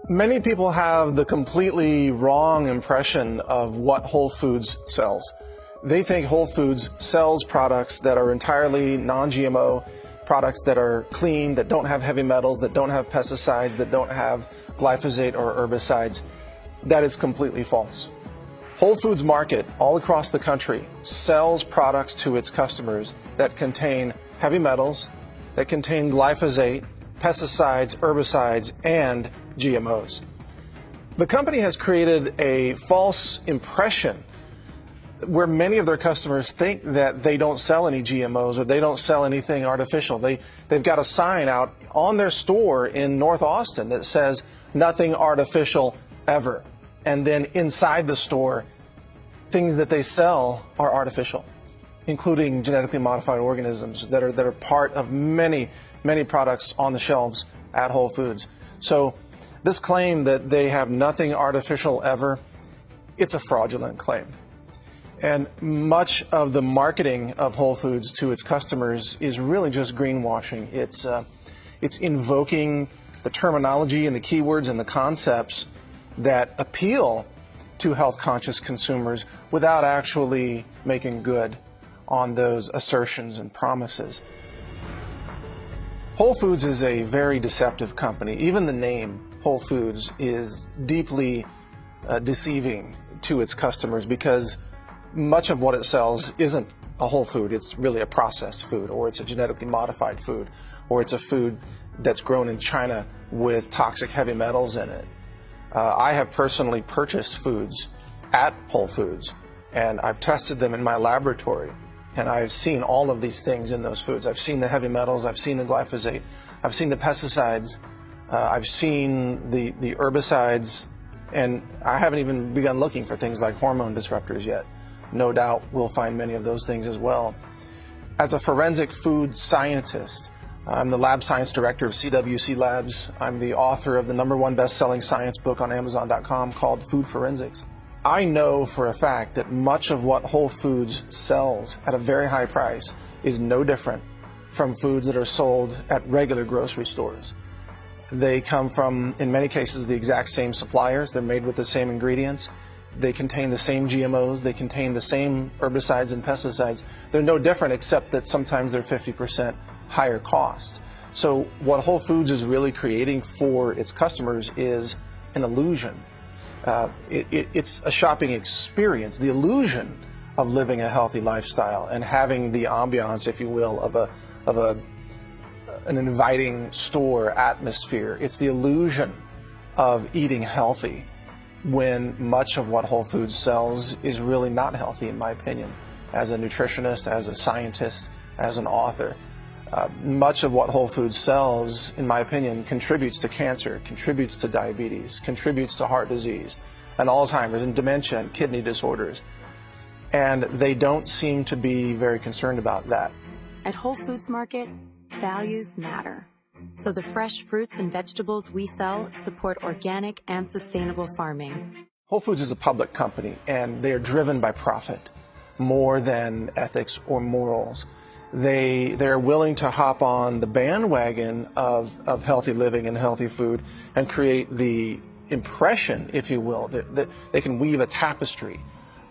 Many people have the completely wrong impression of what Whole Foods sells. They think Whole Foods sells products that are entirely non-GMO, products that are clean, that don't have heavy metals, that don't have pesticides, that don't have glyphosate or herbicides. That is completely false. Whole Foods Market all across the country sells products to its customers that contain heavy metals, that contain glyphosate, pesticides, herbicides, and GMOs. The company has created a false impression where many of their customers think that they don't sell any GMOs or they don't sell anything artificial. They've got a sign out on their store in North Austin that says nothing artificial ever. And then inside the store, things that they sell are artificial, including genetically modified organisms that are part of many products on the shelves at Whole Foods. So this claim that they have nothing artificial ever, it's a fraudulent claim. And much of the marketing of Whole Foods to its customers is really just greenwashing. It's invoking the terminology and the keywords and the concepts that appeal to health-conscious consumers without actually making good on those assertions and promises. Whole Foods is a very deceptive company. Even the name Whole Foods is deeply deceiving to its customers because much of what it sells isn't a whole food. It's really a processed food, or it's a genetically modified food, or it's a food that's grown in China with toxic heavy metals in it. I have personally purchased foods at Whole Foods, and I've tested them in my laboratory, and I've seen all of these things in those foods. I've seen the heavy metals, I've seen the glyphosate, I've seen the pesticides, I've seen the herbicides, and I haven't even begun looking for things like hormone disruptors yet. No doubt we'll find many of those things as well. As a forensic food scientist, I'm the lab science director of CWC Labs. I'm the author of the #1 best-selling science book on Amazon.com called Food Forensics. I know for a fact that much of what Whole Foods sells at a very high price is no different from foods that are sold at regular grocery stores. They come from, in many cases, the exact same suppliers. They're made with the same ingredients. They contain the same GMOs. They contain the same herbicides and pesticides. They're no different except that sometimes they're 50% higher cost. So what Whole Foods is really creating for its customers is an illusion. It's a shopping experience, the illusion of living a healthy lifestyle and having the ambience, if you will, of an inviting store atmosphere. It's the illusion of eating healthy when much of what Whole Foods sells is really not healthy, in my opinion, as a nutritionist, as a scientist, as an author. Much of what Whole Foods sells, in my opinion, contributes to cancer, contributes to diabetes, contributes to heart disease, and Alzheimer's, and dementia, and kidney disorders. And they don't seem to be very concerned about that. At Whole Foods Market, values matter. So the fresh fruits and vegetables we sell support organic and sustainable farming. Whole Foods is a public company, and they are driven by profit more than ethics or morals. They're willing to hop on the bandwagon of healthy living and healthy food and create the impression, if you will, that they can weave a tapestry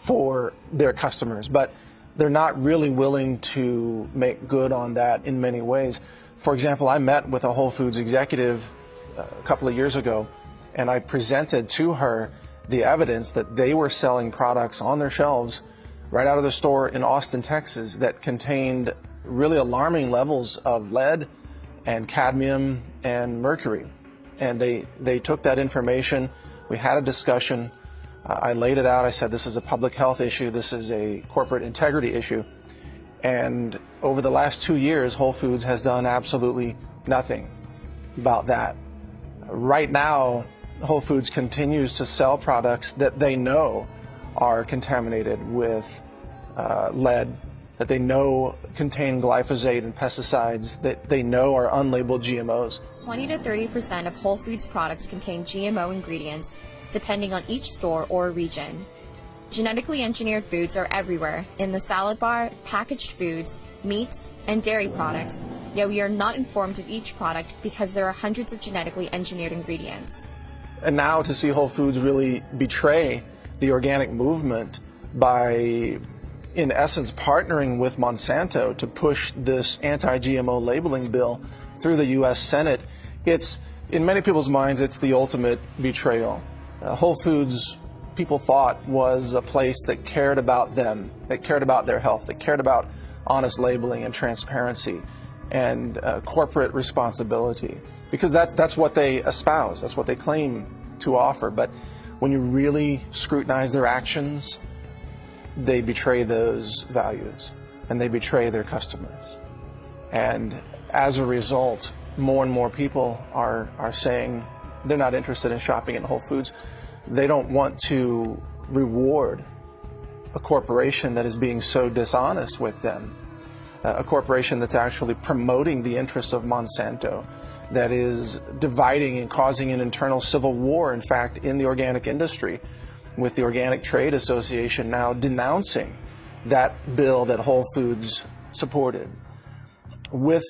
for their customers, but they're not really willing to make good on that in many ways. For example, I met with a Whole Foods executive a couple of years ago, and I presented to her the evidence that they were selling products on their shelves right out of the store in Austin, Texas, that contained really alarming levels of lead and cadmium and mercury. And they took that information. We had a discussion. I laid it out. I said, this is a public health issue. This is a corporate integrity issue. And over the last 2 years, Whole Foods has done absolutely nothing about that. Right now, Whole Foods continues to sell products that they know are contaminated with lead, that they know contain glyphosate and pesticides, that they know are unlabeled GMOs. 20 to 30% of Whole Foods products contain GMO ingredients, depending on each store or region. Genetically engineered foods are everywhere, in the salad bar, packaged foods, meats, and dairy products, yet we are not informed of each product because there are hundreds of genetically engineered ingredients. And now to see Whole Foods really betray the organic movement by, in essence, partnering with Monsanto to push this anti-GMO labeling bill through the U.S. Senate, it's, in many people's minds, it's the ultimate betrayal. Whole Foods, people thought, was a place that cared about them, that cared about their health, that cared about honest labeling and transparency and corporate responsibility, because that's what they espouse, that's what they claim to offer. But when you really scrutinize their actions, they betray those values and they betray their customers. And as a result, more and more people are saying they're not interested in shopping at Whole Foods. They don't want to reward a corporation that is being so dishonest with them, a corporation that's actually promoting the interests of Monsanto, that is dividing and causing an internal civil war, in fact, in the organic industry, with the Organic Trade Association now denouncing that bill that Whole Foods supported. With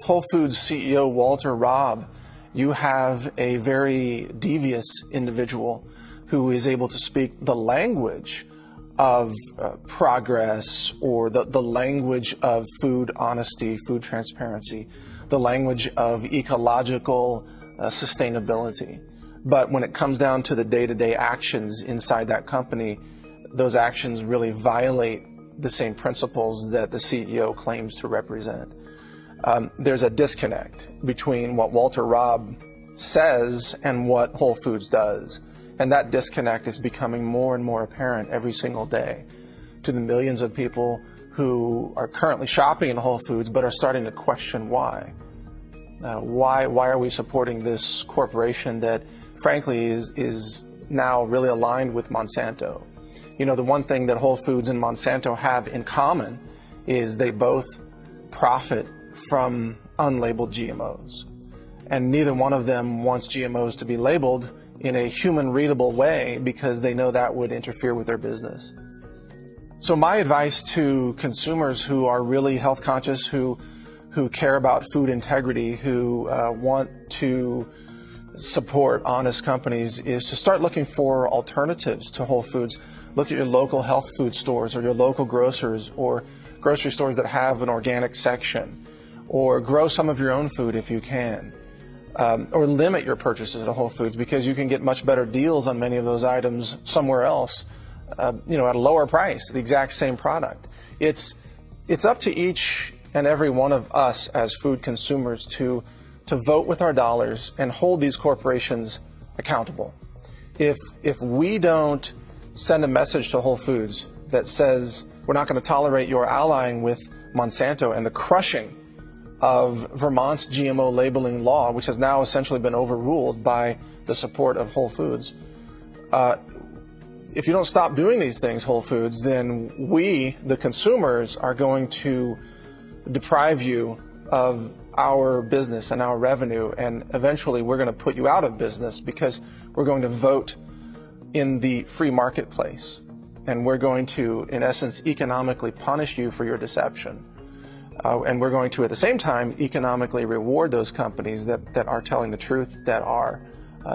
Whole Foods CEO Walter Robb, you have a very devious individual who is able to speak the language of progress, or the language of food honesty, food transparency, the language of ecological sustainability. But when it comes down to the day-to-day actions inside that company, those actions really violate the same principles that the CEO claims to represent. There's a disconnect between what Walter Robb says and what Whole Foods does. And that disconnect is becoming more and more apparent every single day to the millions of people who are currently shopping in Whole Foods but are starting to question why. Why are we supporting this corporation that, frankly, is now really aligned with Monsanto? You know, the one thing that Whole Foods and Monsanto have in common is they both profit from unlabeled GMOs. And neither one of them wants GMOs to be labeled in a human-readable way because they know that would interfere with their business. So my advice to consumers who are really health conscious, who care about food integrity, who want to support honest companies, is to start looking for alternatives to Whole Foods. Look at your local health food stores or your local grocers or grocery stores that have an organic section, or grow some of your own food if you can. Or limit your purchases at Whole Foods, because you can get much better deals on many of those items somewhere else, at a lower price, the exact same product. It's up to each and every one of us as food consumers to vote with our dollars and hold these corporations accountable. If we don't send a message to Whole Foods that says we're not going to tolerate your allying with Monsanto and the crushing of Vermont's GMO labeling law, which has now essentially been overruled by the support of Whole Foods. If you don't stop doing these things, Whole Foods, then we, the consumers, are going to deprive you of our business and our revenue, and eventually we're going to put you out of business because we're going to vote in the free marketplace, and we're going to, in essence, economically punish you for your deception. And we're going to, at the same time, economically reward those companies that are telling the truth, that are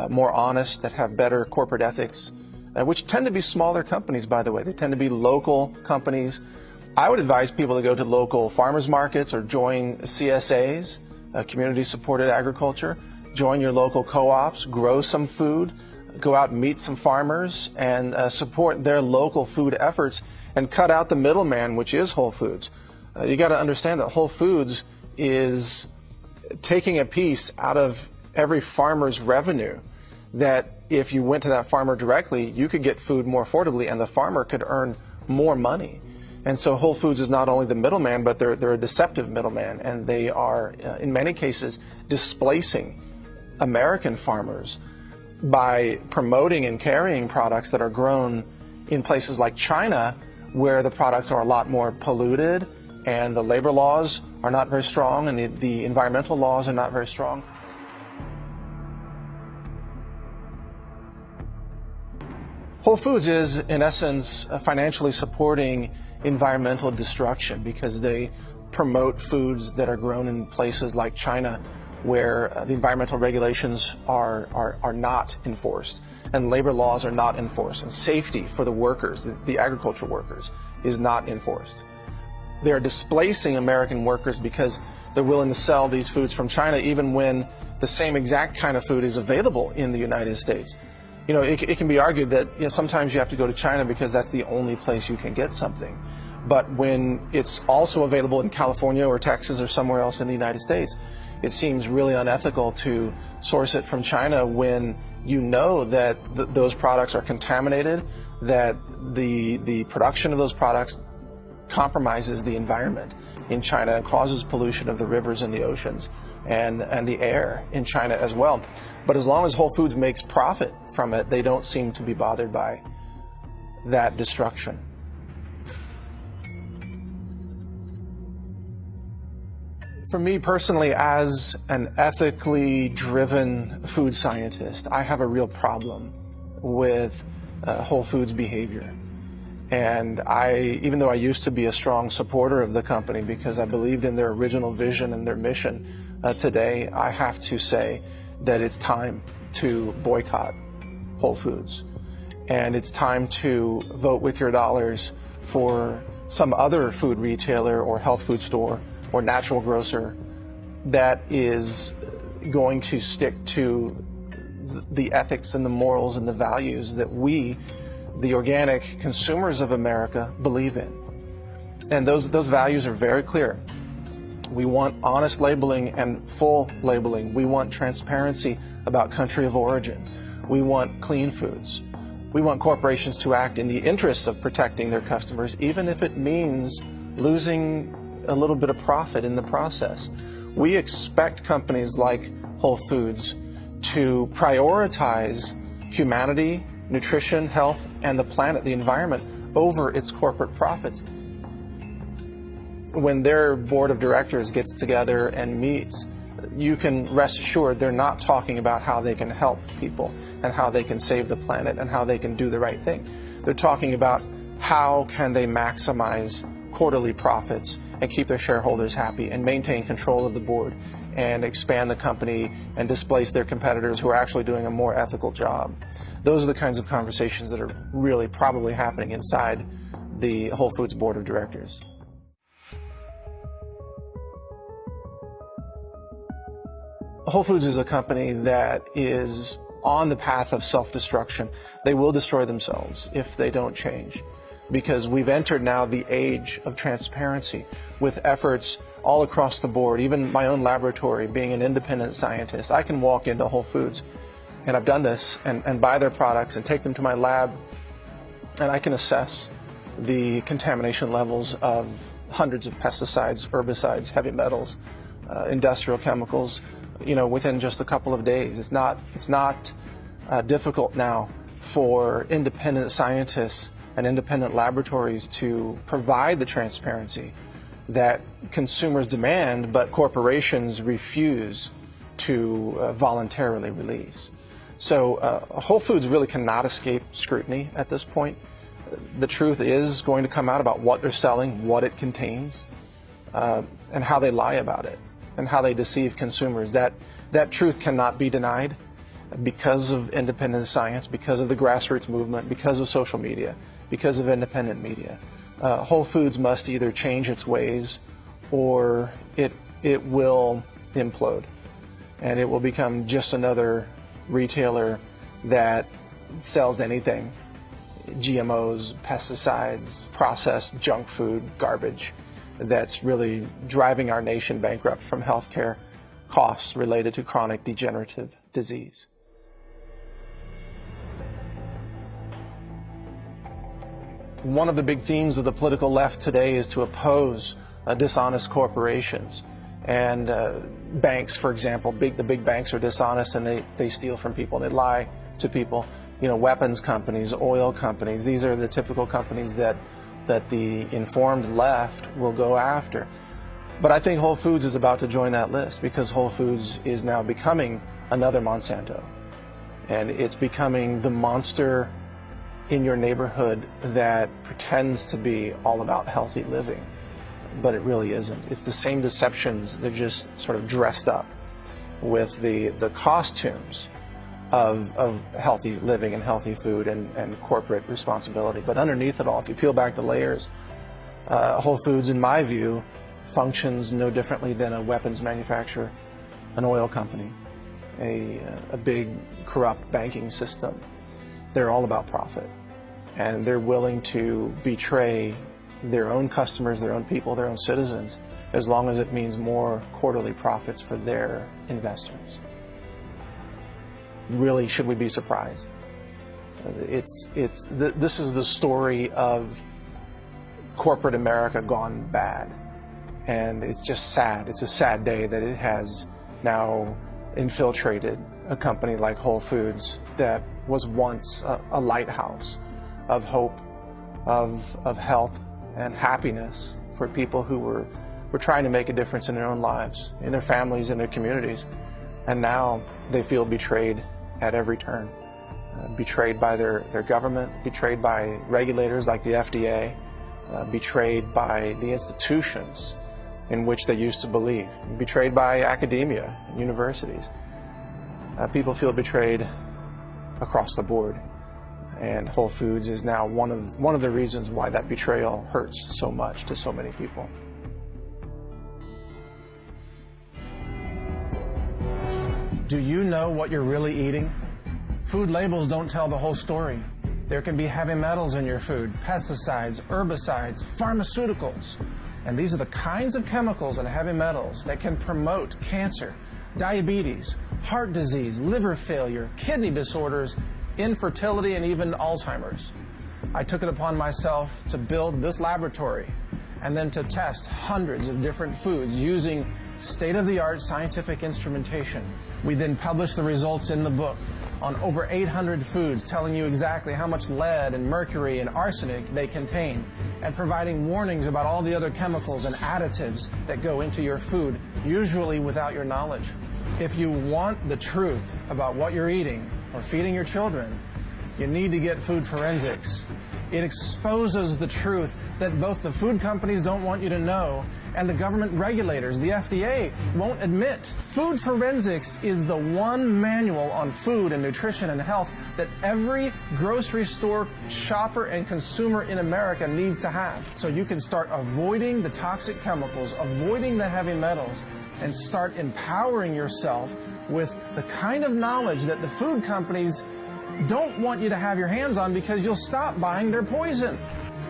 more honest, that have better corporate ethics, which tend to be smaller companies, by the way. They tend to be local companies. I would advise people to go to local farmers markets or join CSAs, community-supported agriculture. Join your local co-ops, grow some food, go out and meet some farmers, and support their local food efforts, and cut out the middleman, which is Whole Foods. You got to understand that Whole Foods is taking a piece out of every farmer's revenue, that if you went to that farmer directly, you could get food more affordably and the farmer could earn more money. And so Whole Foods is not only the middleman, but they're a deceptive middleman, and they are, in many cases, displacing American farmers by promoting and carrying products that are grown in places like China, where the products are a lot more polluted, and the labor laws are not very strong, and the environmental laws are not very strong. Whole Foods is, in essence, financially supporting environmental destruction because they promote foods that are grown in places like China, where the environmental regulations are not enforced, and labor laws are not enforced, and safety for the workers, the agricultural workers, is not enforced. They're displacing American workers because they're willing to sell these foods from China even when the same exact kind of food is available in the United States. You know, it can be argued that, you know, sometimes you have to go to China because that's the only place you can get something. But when it's also available in California or Texas or somewhere else in the United States, it seems really unethical to source it from China when you know that those products are contaminated, that the production of those products compromises the environment in China and causes pollution of the rivers and the oceans and the air in China as well. But as long as Whole Foods makes profit from it, they don't seem to be bothered by that destruction. For me personally, as an ethically driven food scientist, I have a real problem with Whole Foods behavior. And even though I used to be a strong supporter of the company because I believed in their original vision and their mission, today I have to say that it's time to boycott Whole Foods. And it's time to vote with your dollars for some other food retailer or health food store or natural grocer that is going to stick to the ethics and the morals and the values that we, the organic consumers of America, believe in. And those values are very clear. We want honest labeling and full labeling. We want transparency about country of origin. We want clean foods. We want corporations to act in the interests of protecting their customers, even if it means losing a little bit of profit in the process. We expect companies like Whole Foods to prioritize humanity, nutrition, health, and the planet, the environment, over its corporate profits. When their board of directors gets together and meets, you can rest assured they're not talking about how they can help people and how they can save the planet and how they can do the right thing. They're talking about how can they maximize quarterly profits and keep their shareholders happy and maintain control of the board and expand the company and displace their competitors who are actually doing a more ethical job. Those are the kinds of conversations that are really probably happening inside the Whole Foods board of directors. Whole Foods is a company that is on the path of self-destruction. They will destroy themselves if they don't change, because we've entered now the age of transparency with efforts all across the board. Even my own laboratory, being an independent scientist, I can walk into Whole Foods, and I've done this, and buy their products and take them to my lab, and I can assess the contamination levels of hundreds of pesticides, herbicides, heavy metals, industrial chemicals, you know, within just a couple of days. It's not difficult now for independent scientists and independent laboratories to provide the transparency that consumers demand, but corporations refuse to voluntarily release. So Whole Foods really cannot escape scrutiny at this point. The truth is going to come out about what they're selling, what it contains, and how they lie about it, and how they deceive consumers. That truth cannot be denied because of independent science, because of the grassroots movement, because of social media, because of independent media. Whole Foods must either change its ways or it will implode, and it will become just another retailer that sells anything: GMOs, pesticides, processed junk food, garbage, that's really driving our nation bankrupt from healthcare costs related to chronic degenerative disease. One of the big themes of the political left today is to oppose dishonest corporations. And banks, for example, the big banks are dishonest, and they steal from people and they lie to people. You know, weapons companies, oil companies, these are the typical companies that the informed left will go after. But I think Whole Foods is about to join that list, because Whole Foods is now becoming another Monsanto. And it's becoming the monster in your neighborhood that pretends to be all about healthy living, but it really isn't. It's the same deceptions, they're just sort of dressed up. with the costumes of healthy living and healthy food and corporate responsibility. But underneath it all, if you peel back the layers, Whole Foods, in my view, functions no differently than a weapons manufacturer, an oil company, a big corrupt banking system. They're all about profit, and they're willing to betray their own customers, their own people, their own citizens, as long as it means more quarterly profits for their investors. Really, should we be surprised? This is the story of corporate America gone bad, and it's just sad. It's a sad day that it has now infiltrated a company like Whole Foods that was once a lighthouse of hope, of health and happiness for people who were trying to make a difference in their own lives, in their families, in their communities. And now they feel betrayed at every turn. Betrayed by their government, betrayed by regulators like the FDA, betrayed by the institutions in which they used to believe, betrayed by academia and universities. People feel betrayed across the board, and Whole Foods is now one of the reasons why that betrayal hurts so much to so many people. Do you know what you're really eating? Food labels don't tell the whole story. There can be heavy metals in your food, pesticides, herbicides, pharmaceuticals. And these are the kinds of chemicals and heavy metals that can promote cancer, diabetes, heart disease, liver failure, kidney disorders, infertility, and even Alzheimer's. I took it upon myself to build this laboratory and then to test hundreds of different foods using state-of-the-art scientific instrumentation. We then published the results in the book on over 800 foods, telling you exactly how much lead and mercury and arsenic they contain, and providing warnings about all the other chemicals and additives that go into your food, usually without your knowledge. If you want the truth about what you're eating or feeding your children, you need to get food forensics. It exposes the truth that both the food companies don't want you to know and the government regulators, the FDA, won't admit. Food forensics is the one manual on food and nutrition and health that every grocery store shopper and consumer in America needs to have. So you can start avoiding the toxic chemicals, avoiding the heavy metals, and start empowering yourself with the kind of knowledge that the food companies don't want you to have your hands on because you'll stop buying their poison.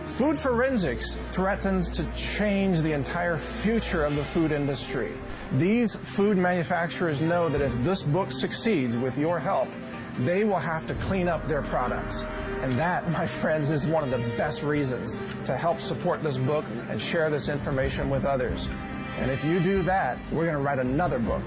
Food forensics threatens to change the entire future of the food industry. These food manufacturers know that if this book succeeds with your help, they will have to clean up their products. And that, my friends, is one of the best reasons to help support this book and share this information with others. And if you do that, we're going to write another book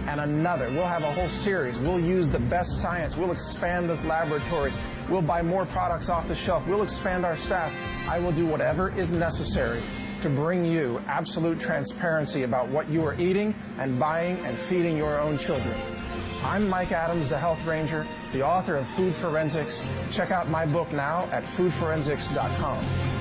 and another. We'll have a whole series. We'll use the best science. We'll expand this laboratory. We'll buy more products off the shelf. We'll expand our staff. I will do whatever is necessary to bring you absolute transparency about what you are eating and buying and feeding your own children. I'm Mike Adams, the Health Ranger, the author of Food Forensics. Check out my book now at foodforensics.com.